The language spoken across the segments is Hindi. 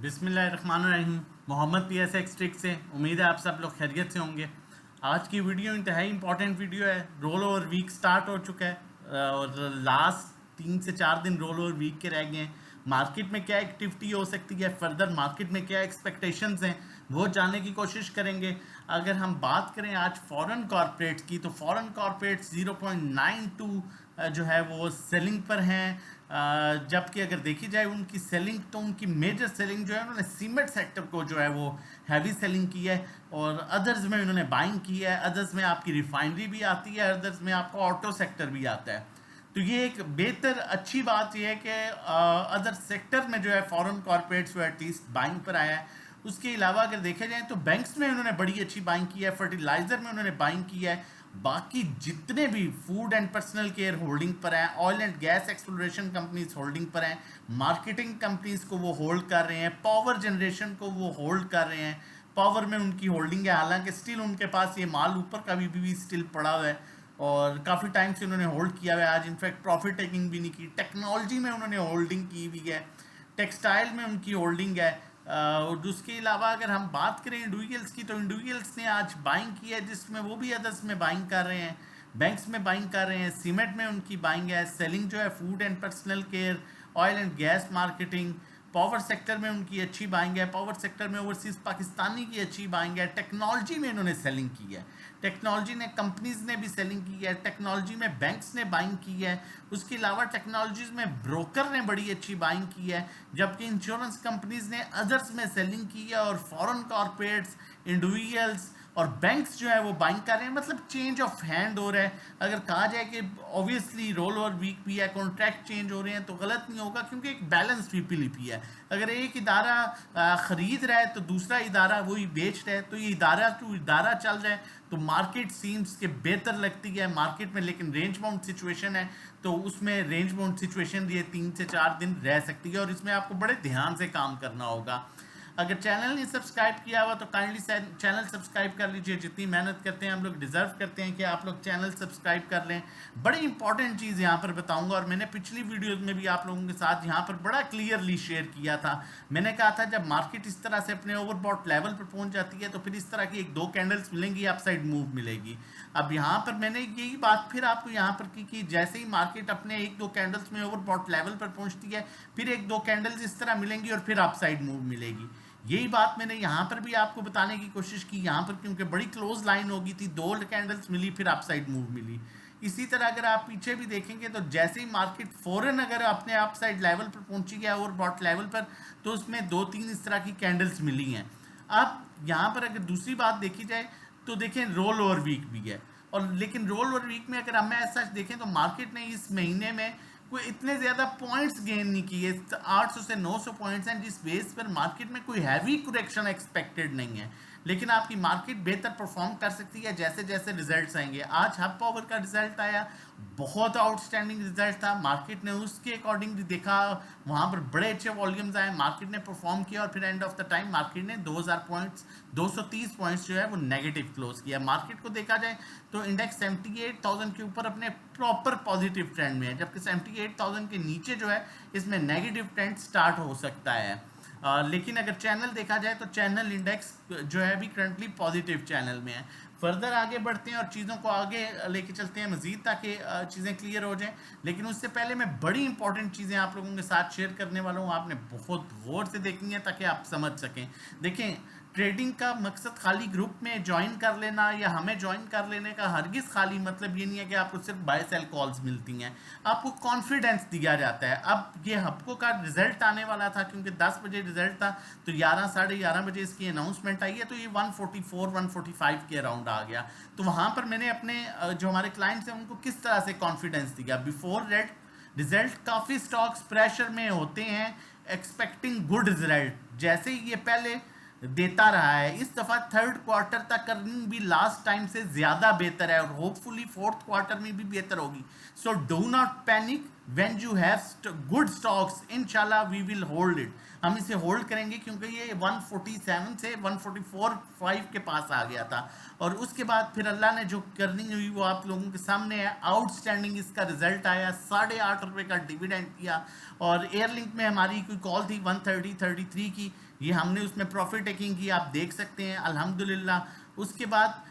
बिस्मिल्लाहिर्रहमानिर्रहीम। मोहम्मद PSX ट्रिक से उम्मीद है आप सब लोग खैरियत से होंगे। आज की वीडियो इंतहाई इंपॉर्टेंट वीडियो है। रोल ओवर वीक स्टार्ट हो चुका है और लास्ट 3 से 4 दिन रोल ओवर वीक के रह गए हैं। मार्केट में क्या एक्टिविटी हो सकती है, फर्दर मार्केट में क्या एक्सपेक्टेशंस हैं, वो जानने की कोशिश करेंगे। अगर हम बात करें आज फॉरेन कॉरपोरेट्स की, तो फॉरेन कॉरपोरेट्स 0.92 जो है वो सेलिंग पर हैं। जबकि अगर देखी जाए उनकी सेलिंग, तो उनकी मेजर सेलिंग जो है उन्होंने सीमेंट सेक्टर को जो है वो हैवी सेलिंग की है और अदर्स में उन्होंने बाइंग की है। अदर्स में आपकी रिफाइनरी भी आती है, अदर्स में आपका ऑटो सेक्टर भी आता है। तो ये एक बेहतर अच्छी बात यह है कि अदर सेक्टर में जो है फॉरेन कॉरपोरेट्स वो एटलीस्ट बाइंग पर आया है। उसके अलावा अगर देखे जाए तो बैंक्स में उन्होंने बड़ी अच्छी बाइंग की है, फर्टिलाइजर में उन्होंने बाइंग की है। बाकी जितने भी food and personal care holding पर हैं, oil and gas exploration companies holding पर हैं, मार्केटिंग कंपनीज को वो होल्ड कर रहे हैं, पावर जनरेशन को वो होल्ड कर रहे हैं। पावर में उनकी होल्डिंग है, हालांकि स्टिल उनके पास ये माल ऊपर का भी स्टिल पड़ा हुआ है और काफ़ी टाइम से उन्होंने होल्ड किया हुआ है। आज इनफैक्ट प्रॉफिट टेकिंग भी नहीं की। टेक्नोलॉजी में उन्होंने होल्डिंग की हुई है, टेक्सटाइल में उनकी होल्डिंग है। और उसके अलावा अगर हम बात करें इंडिविजुअल्स की, तो इंडिविजुअल्स ने आज बाइंग की है, जिसमें वो भी अदर्स में बाइंग कर रहे हैं, बैंक्स में बाइंग कर रहे हैं, सीमेंट में उनकी बाइंग है। सेलिंग जो है food and personal care, oil and gas marketing, power sector में उनकी अच्छी बाइंग है। पावर सेक्टर में ओवरसीज पाकिस्तानी की अच्छी बाइंग है। टेक्नोलॉजी में इन्होंने सेलिंग की है, टेक्नोलॉजी ने कंपनीज ने भी सेलिंग की है, टेक्नोलॉजी में बैंक्स ने बाइंग की है। उसके अलावा टेक्नोलॉजीज में ब्रोकर ने बड़ी अच्छी बाइंग की है, जबकि इंश्योरेंस कंपनीज ने अदर्स में सेलिंग की है और फॉरेन कॉरपोरेट्स, इंडिविजुअल्स और बैंक्स जो है वो बाइंग कर रहे हैं। मतलब चेंज ऑफ हैंड हो रहा है। अगर कहा जाए कि ऑब्वियसली रोल ओवर वीक भी है, कॉन्ट्रैक्ट चेंज हो रहे हैं, तो गलत नहीं होगा, क्योंकि एक बैलेंस पीपीलीपी है। अगर एक इदारा खरीद रहा है तो दूसरा इदारा वही बेच रहा है, तो ये इदारा टू इदारा चल रहा है, तो मार्केट सीम्स के बेहतर लगती है मार्केट में। लेकिन रेंज बाउंड सिचुएशन है, तो उसमें रेंज बाउंड सिचुएशन ये 3 से 4 दिन रह सकती है और इसमें आपको बड़े ध्यान से काम करना होगा। अगर चैनल नहीं सब्सक्राइब किया हुआ तो काइंडली चैनल सब्सक्राइब कर लीजिए। जितनी मेहनत करते हैं हम लोग डिजर्व करते हैं कि आप लोग चैनल सब्सक्राइब कर लें। बड़ी इंपॉर्टेंट चीज़ यहाँ पर बताऊंगा और मैंने पिछली वीडियोस में भी आप लोगों के साथ यहाँ पर बड़ा क्लियरली शेयर किया था। मैंने कहा था जब मार्केट इस तरह से अपने ओवरबॉट लेवल पर पहुंच जाती है तो फिर इस तरह की 1-2 कैंडल्स मिलेंगी, अपसाइड मूव मिलेगी। अब यहाँ पर मैंने यही बात फिर आपको यहाँ पर की कि जैसे ही मार्केट अपने 1-2 कैंडल्स में ओवरबॉट लेवल पर पहुंचती है, फिर 1-2 कैंडल्स इस तरह मिलेंगी और फिर अपसाइड मूव मिलेगी। यही बात मैंने यहाँ पर भी आपको बताने की कोशिश की। यहाँ पर क्योंकि बड़ी क्लोज लाइन होगी थी, 2 कैंडल्स मिली, फिर अपसाइड मूव मिली। इसी तरह अगर आप पीछे भी देखेंगे तो जैसे ही मार्केट फौरन अगर अपने अपसाइड लेवल पर पहुंची गया और बॉट लेवल पर, तो उसमें 2-3 इस तरह की कैंडल्स मिली हैं। अब यहाँ पर अगर दूसरी बात देखी जाए तो देखें रोल ओवर वीक भी है, और लेकिन रोल ओवर वीक में अगर हम ऐसा देखें तो मार्केट ने इस महीने में कोई इतने ज़्यादा पॉइंट्स गेन नहीं किए। 800 से 900 पॉइंट्स हैं, जिस बेस पर मार्केट में कोई हैवी करेक्शन एक्सपेक्टेड नहीं है। लेकिन आपकी मार्केट बेहतर परफॉर्म कर सकती है जैसे जैसे रिजल्ट्स आएंगे। आज हब पावर का रिजल्ट आया, बहुत आउटस्टैंडिंग रिजल्ट था। मार्केट ने उसके अकॉर्डिंगली देखा, वहाँ पर बड़े अच्छे वॉल्यूम्स आए, मार्केट ने परफॉर्म किया और फिर end of the time market ने 2000 पॉइंट्स 230 पॉइंट्स जो है वो नेगेटिव क्लोज किया। मार्केट को देखा जाए तो इंडेक्स 78,000 के ऊपर अपने प्रॉपर पॉजिटिव ट्रेंड में है, जबकि 78,000 के नीचे जो है इसमें नेगेटिव ट्रेंड स्टार्ट हो सकता है। लेकिन अगर चैनल देखा जाए तो चैनल इंडेक्स जो है अभी करंटली पॉजिटिव चैनल में है। फर्दर आगे बढ़ते हैं और चीज़ों को आगे लेके चलते हैं मजीद, ताकि चीज़ें क्लियर हो जाएं। लेकिन उससे पहले मैं बड़ी इंपॉर्टेंट चीज़ें आप लोगों के साथ शेयर करने वाला हूँ। आपने बहुत गौर से देखनी है ताकि आप समझ सकें। देखें, ट्रेडिंग का मकसद खाली ग्रुप में ज्वाइन कर लेना या हमें ज्वाइन कर लेने का हरगिज़ खाली मतलब ये नहीं है कि आपको सिर्फ बाय सेल कॉल्स मिलती हैं। आपको कॉन्फिडेंस दिया जाता है। अब ये हफ्को का रिजल्ट आने वाला था, क्योंकि 10 बजे रिजल्ट था, तो 11 साढ़े 11 बजे इसकी अनाउंसमेंट आई है, तो ये 144-145 के अराउंड आ गया। तो वहाँ पर मैंने अपने जो हमारे क्लाइंट्स हैं उनको किस तरह से कॉन्फिडेंस दिया। बिफोर रेड रिजल्ट काफ़ी स्टॉक्स प्रेशर में होते हैं, एक्सपेक्टिंग गुड रिजल्ट, जैसे ही ये पहले देता रहा है। इस दफा थर्ड क्वार्टर तक अर्निंग भी लास्ट टाइम से ज्यादा बेहतर है और होपफुली फोर्थ क्वार्टर में भी बेहतर होगी। So do not panic, when you have good stocks इंशाल्लाह वी विल होल्ड इट, हम इसे होल्ड करेंगे क्योंकि ये 147 से 144.5 के पास आ गया था। और उसके बाद फिर अल्लाह ने जो करनी हुई वो आप लोगों के सामने है। आउटस्टैंडिंग इसका रिजल्ट आया, 8.5 का डिविडेंड दिया। और एयरलिंक में हमारी कोई कॉल थी 130-33 की, ये हमने उसमें प्रॉफिट टेकिंग की, आप देख सकते हैं अल्हम्दुलिल्लाह। उसके बाद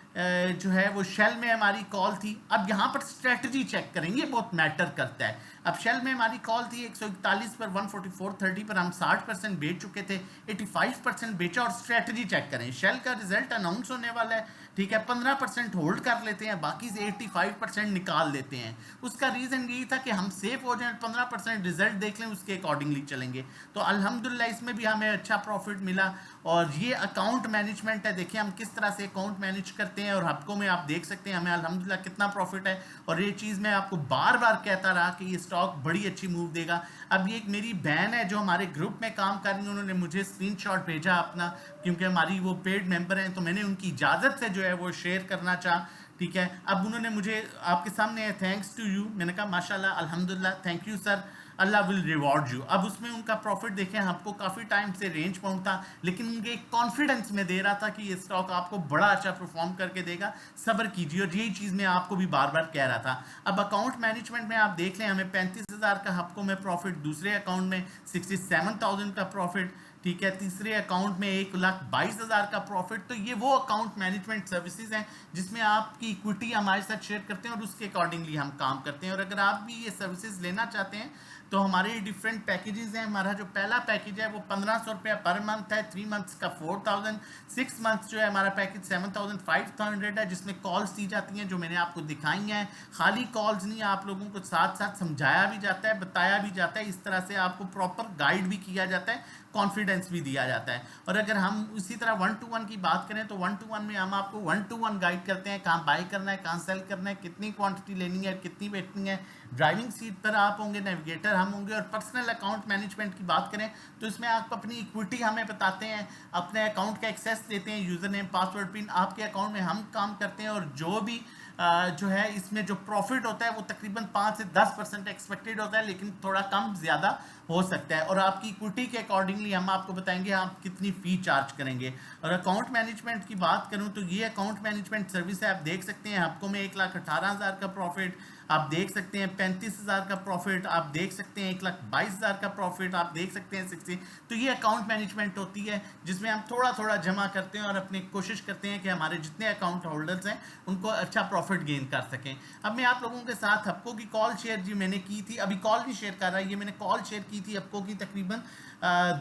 जो है वो शेल में हमारी कॉल थी। अब यहाँ पर स्ट्रेटजी चेक करेंगे, बहुत मैटर करता है। अब शेल में हमारी कॉल थी 141 पर 144.30 पर हम 60% बेच चुके थे, 85% बेचा। और स्ट्रेटजी चेक करें, शेल का रिजल्ट अनाउंस होने वाला है, ठीक है, 15% होल्ड कर लेते हैं, बाकी से 85% निकाल लेते हैं। उसका रीज़न यही था कि हम सेफ हो जाएं, 15% रिजल्ट देख लें, उसके अकॉर्डिंगली चलेंगे। तो अल्हम्दुलिल्लाह इसमें भी हमें अच्छा प्रॉफिट मिला। और ये अकाउंट मैनेजमेंट है, देखिए हम किस तरह से अकाउंट मैनेज करते हैं। और हफ्तों में आप देख सकते हैं हमें अल्हम्दुलिल्लाह कितना प्रॉफिट है। और ये चीज़ मैं आपको बार बार कहता रहा कि ये स्टॉक बड़ी अच्छी मूव देगा। अब ये एक मेरी बहन है जो हमारे ग्रुप में काम कर रही है, उन्होंने मुझे स्क्रीनशॉट भेजा अपना, क्योंकि हमारी वो पेड मेंबर हैं, तो मैंने उनकी इजाज़त से जो है वो शेयर करना चाहा, ठीक है। अब उन्होंने मुझे आपके सामने थैंक्स टू यू, मैंने कहा माशाल्लाह अल्हम्दुलिल्लाह, thank you sir, Allah will reward you. अब उसमें उनका प्रॉफिट देखें, हमको काफ़ी टाइम से रेंज बाउंड था, लेकिन उनके एक कॉन्फिडेंस में दे रहा था कि ये स्टॉक आपको बड़ा अच्छा परफॉर्म करके देगा, सब्र कीजिए। और यही चीज़ मैं आपको भी बार बार कह रहा था। अब अकाउंट मैनेजमेंट में आप देख लें, हमें 35,000 का हफ्तों में प्रॉफिट, दूसरे अकाउंट में 67,000 का प्रॉफिट, ठीक है, तीसरे अकाउंट में 1,22,000 का प्रॉफिट। तो ये वो अकाउंट मैनेजमेंट सर्विसेज हैं जिसमें आपकी इक्विटी हमारे साथ शेयर करते हैं और उसके अकॉर्डिंगली हम काम करते हैं। और अगर आप भी ये सर्विसेज लेना चाहते हैं तो हमारे डिफरेंट पैकेजेस हैं। हमारा जो पहला पैकेज है वो 1,500 रुपया पर मंथ है, 3 मंथ्स का 4,000, 6 मंथ्स जो है हमारा पैकेज 7,500 है, जिसमें कॉल्स दी जाती हैं जो मैंने आपको दिखाई हैं। खाली कॉल्स नहीं, आप लोगों को साथ साथ समझाया भी जाता है, बताया भी जाता है, इस तरह से आपको प्रॉपर गाइड भी किया जाता है, कॉन्फिडेंस भी दिया जाता है। और अगर हम इसी तरह 1-to-1 की बात करें तो 1-to-1 में हम आपको 1-to-1 गाइड करते हैं, कहाँ बाई करना है, कहाँ सेल करना है, कितनी क्वांटिटी लेनी है, कितनी बेचनी है। ड्राइविंग सीट पर आप होंगे, नेविगेटर हम होंगे। और पर्सनल अकाउंट मैनेजमेंट की बात करें तो इसमें आप अपनी इक्विटी हमें बताते हैं, अपने अकाउंट का एक्सेस देते हैं, यूज़र नेम, पासवर्ड, पिन, आपके अकाउंट में हम काम करते हैं। और जो भी जो है इसमें जो प्रॉफिट होता है वो तकरीबन 5 से 10% एक्सपेक्टेड होता है, लेकिन थोड़ा कम ज़्यादा हो सकता है। और आपकी इक्विटी के अकॉर्डिंगली हम आपको बताएंगे आप कितनी फ़ी चार्ज करेंगे। और अकाउंट मैनेजमेंट की बात करूं तो ये अकाउंट मैनेजमेंट सर्विस है, आप देख सकते हैं आपको में 1,18,000 का प्रॉफिट, आप देख सकते हैं 35,000 का प्रॉफिट, आप देख सकते हैं 1,22,000 का प्रॉफिट, आप देख सकते हैं 60। तो ये अकाउंट मैनेजमेंट होती है जिसमें हम थोड़ा थोड़ा जमा करते हैं और अपनी कोशिश करते हैं कि हमारे जितने अकाउंट होल्डर्स हैं उनको अच्छा प्रॉफिट गेन कर सकें। अब मैं आप लोगों के साथ हप्को की कॉल शेयर जी मैंने की थी, अभी कॉल नहीं शेयर कर रहा, ये मैंने कॉल शेयर की थी हप्को की तकरीबन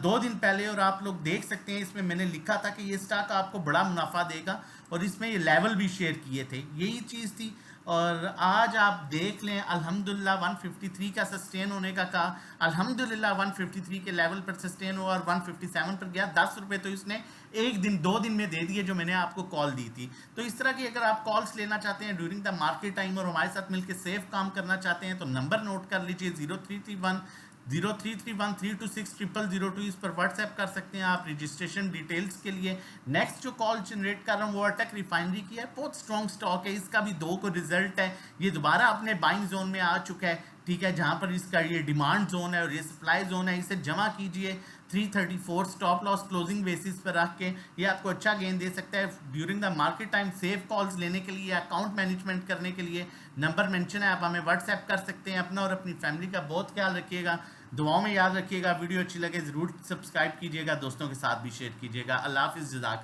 2 दिन पहले। और आप लोग देख सकते हैं इसमें मैंने लिखा था कि ये स्टॉक आपको बड़ा मुनाफा देगा, और इसमें ये लेवल भी शेयर किए थे, यही चीज़ थी। और आज आप देख लें अल्हम्दुलिल्लाह 153 का सस्टेन होने का कहा, अल्हम्दुलिल्लाह 153 के लेवल पर सस्टेन हुआ और 157 पर गया। 10 रुपये तो इसने एक दिन 2 दिन में दे दिए जो मैंने आपको कॉल दी थी। तो इस तरह की अगर आप कॉल्स लेना चाहते हैं ड्यूरिंग द मार्केट टाइम और हमारे साथ मिलकर सेफ काम करना चाहते हैं तो नंबर नोट कर लीजिए 0331 इस पर व्हाट्सएप कर सकते हैं आप रजिस्ट्रेशन डिटेल्स के लिए। नेक्स्ट जो कॉल जनरेट कर रहा हूँ वो अटक रिफाइनरी की है, बहुत स्ट्रॉन्ग स्टॉक है, इसका भी 2 को रिजल्ट है, ये दोबारा अपने बाइंग जोन में आ चुका है, ठीक है, जहाँ पर इसका ये डिमांड जोन है और ये सप्लाई जोन है। इसे जमा कीजिए 334 स्टॉप लॉस क्लोजिंग बेसिस पर रख के, ये आपको अच्छा गेन दे सकता है during the market time. Safe calls लेने के लिए, अकाउंट मैनेजमेंट करने के लिए नंबर मेंशन है, आप हमें व्हाट्सएप कर सकते हैं। अपना और अपनी फैमिली का बहुत ख्याल रखिएगा, दुआओं में याद रखिएगा। वीडियो अच्छी लगे ज़रूर सब्सक्राइब कीजिएगा, दोस्तों के साथ भी शेयर कीजिएगा। अल्लाह हाफिज़, जज़ाक।